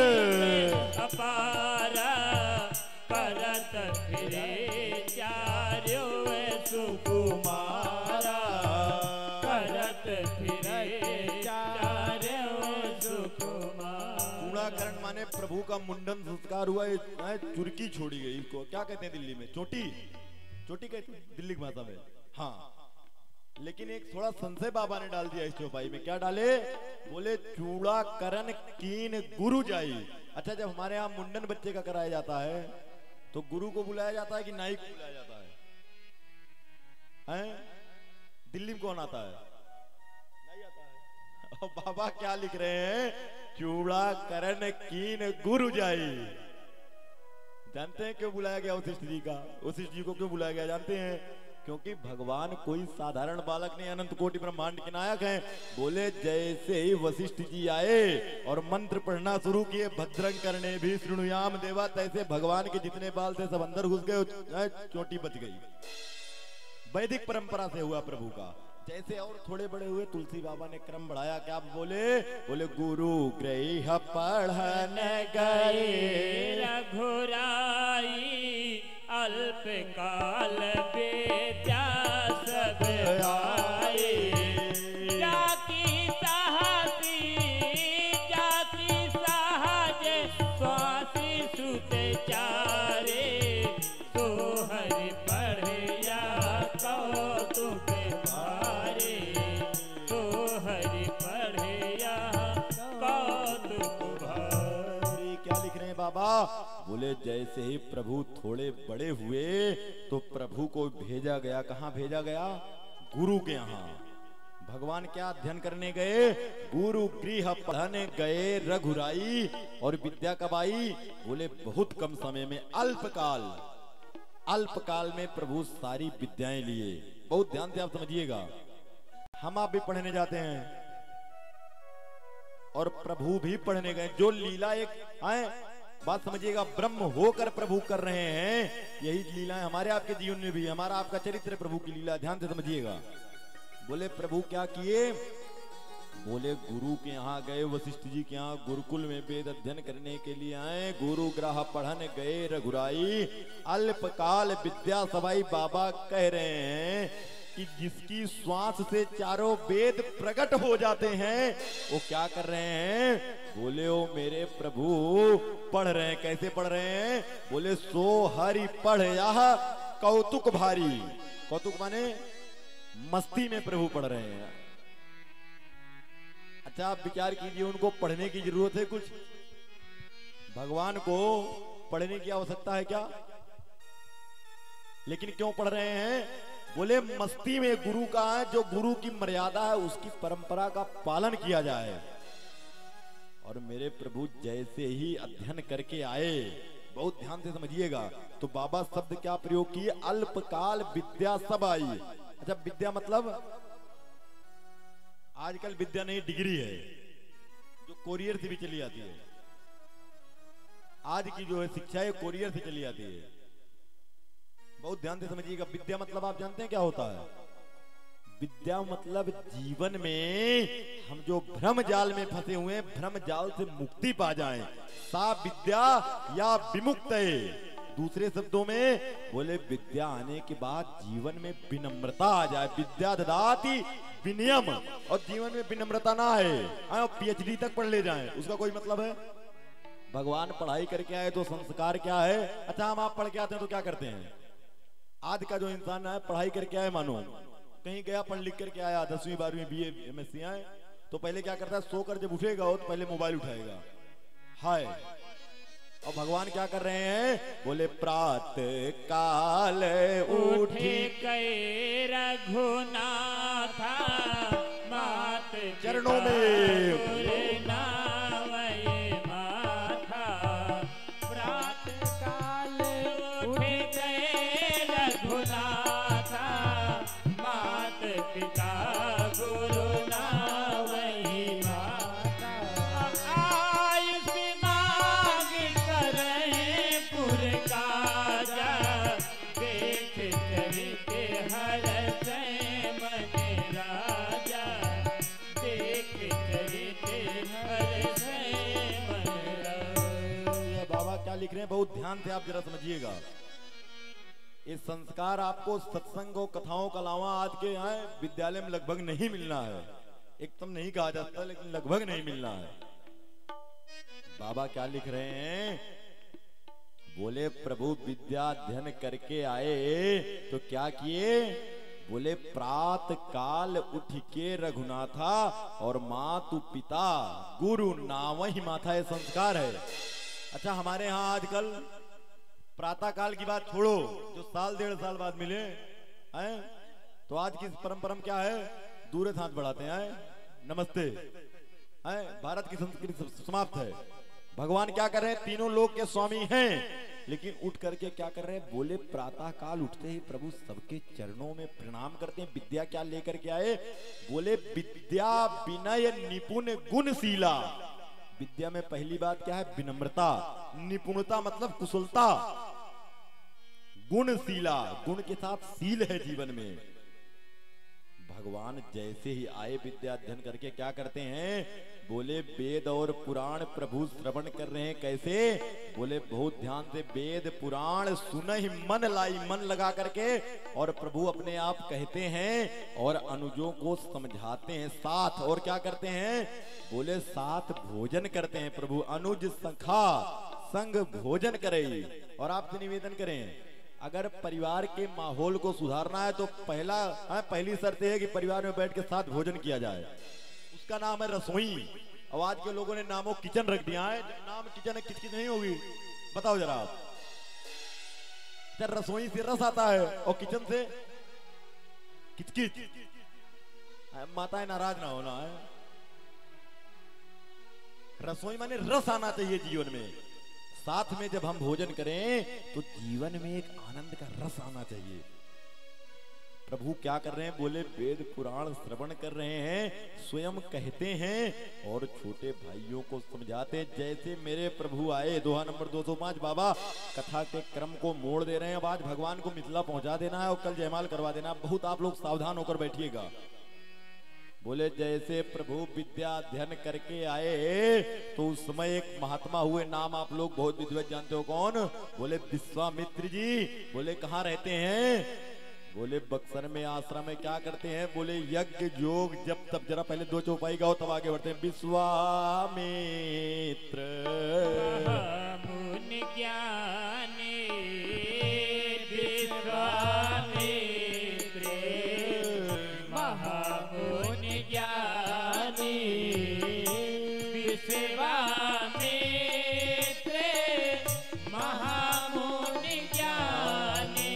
Speaker 2: अपार करत फिरे चार्यो सुकुमारा। करत फिरे चार्यो सुकुमारा।
Speaker 1: चूड़ाकरण माने प्रभु का मुंडन संस्कार हुआ। चुरकी छोड़ी गई। इसको क्या कहते हैं दिल्ली में? चोटी। चोटी कहते हैं दिल्ली की भाषा में। हाँ, लेकिन एक थोड़ा संशय बाबा ने डाल दिया इस चौपाई में। क्या डाले? बोले चूड़ाकरण कीन गुरु जाई। अच्छा, जब हमारे यहाँ मुंडन बच्चे का कराया जाता है तो गुरु को बुलाया जाता है कि नाई को बुलाया जाता है? दिल्ली में कौन आता है? नहीं आता है। और बाबा क्या लिख रहे हैं? चूड़ाकरण कीन गुरु जाई। जानते हैं क्यों बुलाया गया वशिष्ठ जी का? वशिष्ठ जी को क्यों बुलाया गया जानते हैं? क्योंकि भगवान कोई साधारण बालक नहीं, अनंत कोटि ब्रह्मांड के नायक हैं। बोले जैसे ही वशिष्ठ जी आए और मंत्र पढ़ना शुरू किए, भद्रं कर्णे भी शृणुयाम देवा, तैसे भगवान के जितने बाल थे सब अंदर घुस गए, चोटी बच गई। वैदिक परंपरा से हुआ प्रभु का। जैसे और थोड़े बड़े हुए, तुलसी बाबा ने क्रम बढ़ाया। क्या बोले? बोले गुरु गृह पढ़न गए
Speaker 2: रघुराई अल्प काल विद्या सब आए। जाकी साहसी जाकी सहज स्वासी सुत चारे। तो हरि पढ़िया कौतुक भारे। तो हरि पढ़िया कौतुक भारे।
Speaker 1: क्या लिख रहे हैं बाबा? बोले जैसे ही प्रभु थोड़े बड़े हुए तो प्रभु को भेजा गया। कहां भेजा गया? गुरु के यहाँ। भगवान क्या अध्ययन करने गए? गुरु गृह पढ़ने गए रघुराई। और विद्या कब आई? बोले बहुत कम समय में, अल्पकाल। अल्पकाल में प्रभु सारी विद्याएं लिए। बहुत ध्यान से आप समझिएगा। हम आप भी पढ़ने जाते हैं और प्रभु भी पढ़ने गए। जो लीला एक आए, बात समझिएगा, ब्रह्म होकर प्रभु कर रहे हैं, यही लीलाएं हमारे आपके जीवन में भी। हमारा आपका चरित्र प्रभु की लीला, ध्यान से समझिएगा। बोले प्रभु क्या किए? बोले गुरु के यहाँ गए, वशिष्ठ जी के यहाँ गुरुकुल में वेद अध्ययन करने के लिए आए। गुरु ग्रह पढ़न गए रघुराई अल्पकाल विद्या सबाई। बाबा कह रहे हैं कि जिसकी श्वास से चारों वेद प्रकट हो जाते हैं, वो क्या कर रहे हैं? बोले ओ मेरे प्रभु पढ़ रहे हैं। कैसे पढ़ रहे हैं? बोले सो हरि पढ़ यह कौतुक भारी। कौतुक माने मस्ती में प्रभु पढ़ रहे हैं। अच्छा, आप विचार कीजिए, उनको पढ़ने की जरूरत है कुछ? भगवान को पढ़ने की आवश्यकता है क्या? लेकिन क्यों पढ़ रहे हैं? बोले मस्ती में गुरु का है, जो गुरु की मर्यादा है उसकी परंपरा का पालन किया जाए। और मेरे प्रभु जैसे ही अध्ययन करके आए, बहुत ध्यान से समझिएगा, तो बाबा शब्द क्या प्रयोग किए? अल्पकाल विद्या सब आई। अच्छा, विद्या मतलब आजकल विद्या नहीं, डिग्री है, जो कोरियर से भी चली आती है। आज की जो है शिक्षा है कोरियर से चली आती है। बहुत ध्यान से समझिएगा। विद्या मतलब आप जानते हैं क्या होता है? विद्या मतलब जीवन में हम जो भ्रम जाल में फंसे हुए हैं, भ्रम जाल से मुक्ति पा जाएं। सा विद्या या विमुक्त है। दूसरे शब्दों में बोले विद्या आने के बाद जीवन में विनम्रता आ जाए। विद्या ददाति विनयम। और जीवन में विनम्रता ना है, पीएचडी तक पढ़ ले जाएं, उसका कोई मतलब है? भगवान पढ़ाई करके आए तो संस्कार क्या है? अच्छा, हम आप पढ़ के आते हैं तो क्या करते हैं? आज का जो इंसान है पढ़ाई करके आए, मानो कहीं गया, पढ़ लिख करके आया, 10वीं 12वीं BA MSc आए, तो पहले क्या करता है, सोकर जब उठेगा तो पहले मोबाइल उठाएगा। हाय, और भगवान क्या कर रहे हैं, बोले प्रातः काल
Speaker 2: उठे कै रघुनाथ मात
Speaker 1: चरणों में
Speaker 2: नावये माथा। प्रातः काल उठे कै रघुनाथ मात पिता गुरु नावये माता। आयुष मांग करें पुर काजा, देख चरित हरष मन राजा, देख चरित हरष मन राजा।
Speaker 1: ये बाबा क्या लिख रहे हैं, बहुत ध्यान से आप जरा समझिएगा। ये संस्कार आपको सत्संग और कथाओं के अलावा आज के यहाँ विद्यालय में लगभग नहीं मिलना है। एकदम नहीं कहा जाता, लेकिन लगभग नहीं मिलना है। बाबा क्या लिख रहे हैं, बोले प्रभु विद्या अध्ययन करके आए तो क्या किए, बोले प्रात काल उठ के रघुनाथा और मातु पिता गुरु नावहि माथा। ये संस्कार है। अच्छा, हमारे यहाँ आजकल प्रातः काल की बात छोड़ो, जो साल 1.5 साल बाद मिले हैं, तो आज की परंपरा क्या है, दूर हाथ बढ़ाते हैं, नमस्ते हैं। भारत की संस्कृति समाप्त है। भगवान क्या कर रहे हैं, तीनों लोक के स्वामी हैं, लेकिन उठ करके क्या कर रहे हैं, बोले प्रातः काल उठते ही प्रभु सबके चरणों में प्रणाम करते हैं। विद्या क्या लेकर के आए, बोले विद्या विनय निपुण गुणशीला। विद्या में पहली बात क्या है, विनम्रता। निपुणता मतलब कुशलता। गुणशीला, गुण के साथ शील है जीवन में। भगवान जैसे ही आए विद्या अध्ययन करके क्या करते हैं, बोले वेद और पुराण प्रभु श्रवण कर रहे हैं। कैसे, बोले बहुत ध्यान से वेद पुराण सुन ही मन लाई, मन लगा करके, और प्रभु अपने आप कहते हैं और अनुजों को समझाते हैं साथ। और क्या करते हैं, बोले साथ भोजन करते हैं। प्रभु अनुज सखा संग भोजन करे। और आपसे निवेदन करें, अगर परिवार के माहौल को सुधारना है तो पहली शर्त है कि परिवार में बैठ के साथ भोजन किया जाए। उसका नाम है रसोई। अब आज के लोगों ने नामों किचन रख दिया है। जब नाम किचन है, किचकिच नहीं होगी? बताओ जरा आप। रसोई से रस आता है और किचन से किचकिच। माताएं नाराज ना होना है। रसोई माने रस आना चाहिए जीवन में। साथ में जब हम भोजन करें तो जीवन में एक आनंद का रस आना चाहिए। प्रभु क्या कर रहे हैं, बोले वेद पुराण श्रवण कर रहे हैं, स्वयं कहते हैं और छोटे भाइयों को समझाते। जैसे मेरे प्रभु आए, दोहा नंबर 205 बाबा कथा के क्रम को मोड़ दे रहे हैं। अब आज भगवान को मिथिला पहुंचा देना है और कल जयमाल करवा देना है। बहुत आप लोग सावधान होकर बैठिएगा। बोले जैसे प्रभु विद्या अध्ययन करके आए तो उस समय एक महात्मा हुए, नाम आप लोग बहुत विद्वत जानते हो, कौन? बोले विश्वामित्र जी। बोले कहाँ रहते हैं? बोले बक्सर में आश्रम में। क्या करते हैं? बोले यज्ञ योग जब तब। जरा पहले 2 चौपाई गाओ तब आगे बढ़ते हैं। विश्वामित्र
Speaker 2: मुनि ज्ञानी, विश्वामित्र महामुनि ज्ञानी, विश्वामित्र महामुनि ज्ञानी,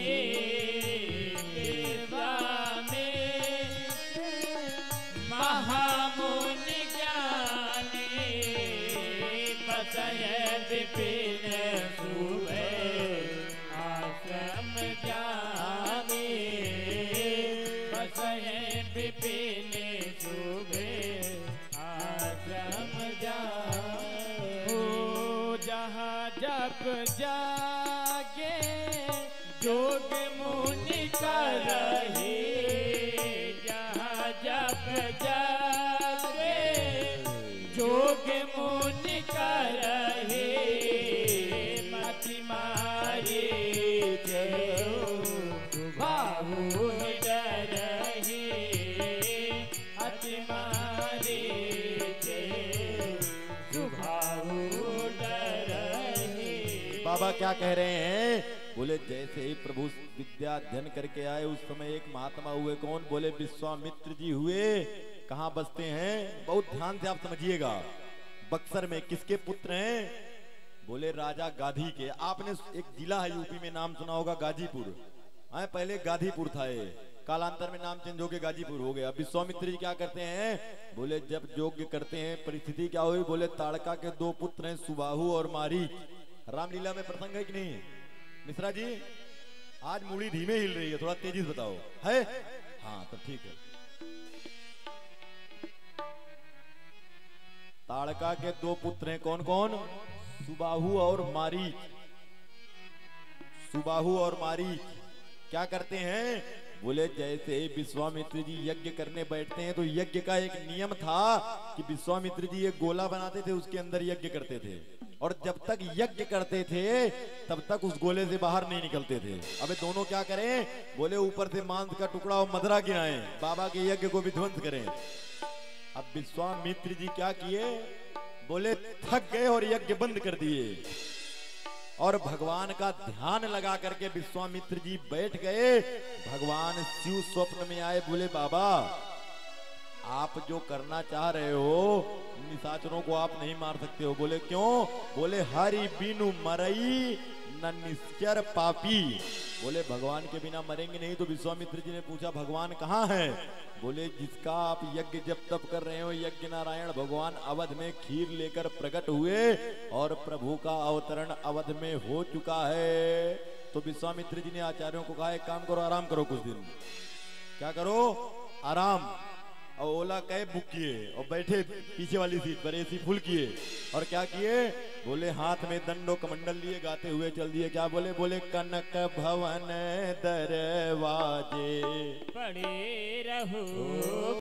Speaker 2: महामुनि ज्ञानी, बसय विपिन सुबह आश्रम जामी, बसय विपिन सुबह आश्रम जामी। जहाँ जप जागे जोग मुनि करहि, जहाँ जप जागे जोग मुनि करहि, मति मारी बाहु डरहि, अति मारी सुभाहु डरहि।
Speaker 1: बाबा क्या कह रहे हैं? बोले जैसे ही प्रभु विद्या अध्ययन करके आए उस समय एक महात्मा हुए, कौन? बोले विश्वामित्र जी हुए। कहाँ बसते हैं? बहुत ध्यान से आप समझिएगा। बक्सर में। किसके पुत्र हैं? बोले राजा गाधी के। आपने एक जिला है यूपी में, नाम सुना होगा गाजीपुर। पहले गाधीपुर था, ये कालांतर में नाम चेंज होके गाजीपुर हो गया। विश्वामित्र जी क्या करते हैं? बोले जब यज्ञ करते हैं, परिस्थिति क्या हुई? बोले ताड़का के 2 पुत्र हैं, सुबाहु और मारीच। रामलीला में प्रसंग है कि नहीं? मिश्रा जी आज मूड़ी धीमे हिल रही है, थोड़ा तेजी से बताओ। है? हाँ तो ठीक है। ताड़का के 2 पुत्र हैं, कौन कौन? सुबाहु और मारीच। सुबाहु और मारीच क्या करते हैं? बोले जैसे विश्वामित्र जी यज्ञ करने बैठते हैं तो यज्ञ का एक नियम था कि विश्वामित्र जी एक गोला बनाते थे, उसके अंदर यज्ञ करते थे, और जब तक यज्ञ करते थे तब तक उस गोले से बाहर नहीं निकलते थे। अबे दोनों क्या करें? बोले ऊपर से मांस का टुकड़ा और मदरा गिराएं, बाबा के यज्ञ को विध्वंस करें। अब विश्वामित्र जी क्या किए? बोले थक गए और यज्ञ बंद कर दिए, और भगवान का ध्यान लगा करके विश्वामित्र जी बैठ गए। भगवान शिव स्वप्न में आए, बोले बाबा आप जो करना चाह रहे हो, निशाचरों को आप नहीं मार सकते हो। बोले क्यों? बोले हरि बिनु मरई न निश्चर पापी। बोले भगवान के बिना मरेंगे नहीं। तो विश्वामित्र जी ने पूछा भगवान कहाँ है? बोले जिसका आप यज्ञ जब तप कर रहे हो, यज्ञ नारायण भगवान अवध में खीर लेकर प्रकट हुए और प्रभु का अवतरण अवध में हो चुका है। तो विश्वामित्र जी ने आचार्यों को कहा एक काम करो, आराम करो कुछ दिन। क्या करो? आराम। और ओला कैब बुक किए और बैठे पीछे वाली सीट पर, एसी फुल किए, और क्या किए? बोले हाथ में दंडो कमंडल लिए गाते हुए चल दिए। क्या बोले? बोले कनक भवन दरवाजे
Speaker 2: पड़े रहो